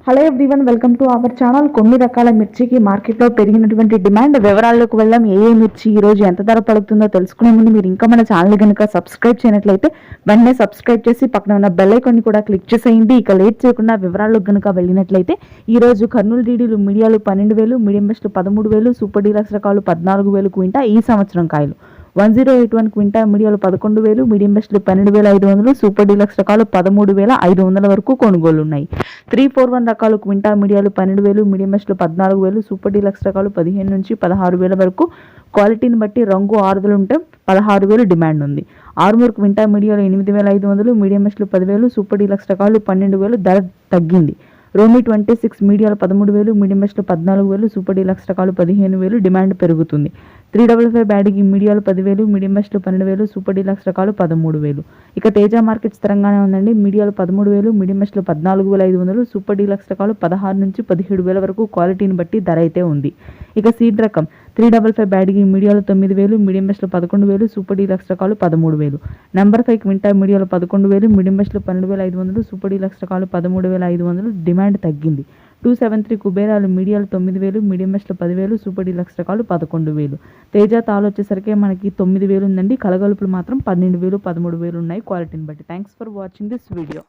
Hello everyone, welcome to our channel. కొన్ని రకాల మిర్చికి మార్కెట్లో పెరిగినటువంటి డిమాండ్ వివరాల్లోకి వెళ్దాం. ఏ మిర్చి ఈ రోజు ఎంత ధర పడుతుందో తెలుసుకునే ముందు మీరు ఇంకా మన ఛానల్ కనుక సబ్స్క్రైబ్ చేయనట్లయితే వెంటనే సబ్స్క్రైబ్ చేసి పక్కన ఉన్న బెల్ ఐకాన్ కూడా క్లిక్ చేసేయండి. ఇక లేట్ చేయకుండా వివరాల్లోకి కనుక వెళ్ళినట్లయితే ఈ రోజు కర్నూలు డీడీలు మీడియాలు 12,000, మీడియం బెస్ట్లు 13,000, సూపర్ డీలక్స్ రకాలు 14,000 క్వింటా ఈ సంవత్సరం కాయలు. 1081 క్వింటా మీడియాలు 11,000, మీడియం బెస్ట్లు 12,500, సూపర్ డీలక్స్ రకాలు 13,500 వరకు కొనుగోలు ఉన్నాయి. 341 రకాలు క్వింటా మీడియాలు 12,000, మీడియం బెస్ట్లు 14,000, సూపర్ డీలక్స్ రకాలు 15 నుంచి 16,000 వరకు. క్వాలిటీని బట్టి రంగు ఆరుదలు ఉంటే 16,000 డిమాండ్ ఉంది. ఆరుమూరు క్వింటా మీడియాలు 8,500, మీడియం బెస్ట్లు 10,000, సూపర్ డీలక్స్ రకాలు 12,000 ధర తగ్గింది. రోమి 26 మీడియాలు 13,000, మీడియం బెస్ట్లు 14,000, సూపర్ డీలక్స్ రకాలు 15,000 డిమాండ్ పెరుగుతుంది. 355 బ్యాడీకి మీడియాలు 10,000, మీడియం బెస్ట్లు 12,000, సూపర్ డీలక్స్ రకాలు 13,000. ఇక తేజ మార్కెట్ స్థిరంగానే ఉందండి. మీడియాలు 13,000, మీడియం బెస్ట్లు 14,500, సూపర్ డీలక్స్ రకాలు 16 నుంచి 17,000 వరకు. క్వాలిటీని బట్టి ధర అయితే ఉంది. ఇక సీడ్ రకం 355 బ్యాడీకి మీడియాలు 9,000, మీడియం బెస్ట్లు 11,000, సూపర్ డీలక్స్ రకాలు 13,000. నెంబర్ 5 క్వింటా మీడియాలు 11,000, మీడియం బెస్ట్లు 12,500, సూపర్ డీలక్స్ రకాలు 13,500 డిమాండ్ తగ్గింది. 273 కుబేరాలు మీడియాలు 9,000, మీడియం బెస్ట్లు 10,000, సూపర్ డీలక్స్ రకాలు 11,000. తేజ తాలు వచ్చేసరికి మనకి 9,000 ఉందండి. కలగలుపులు మాత్రం 12,000, 13,000 ఉన్నాయి క్వాలిటీని బట్టి. Thanks for watching this video.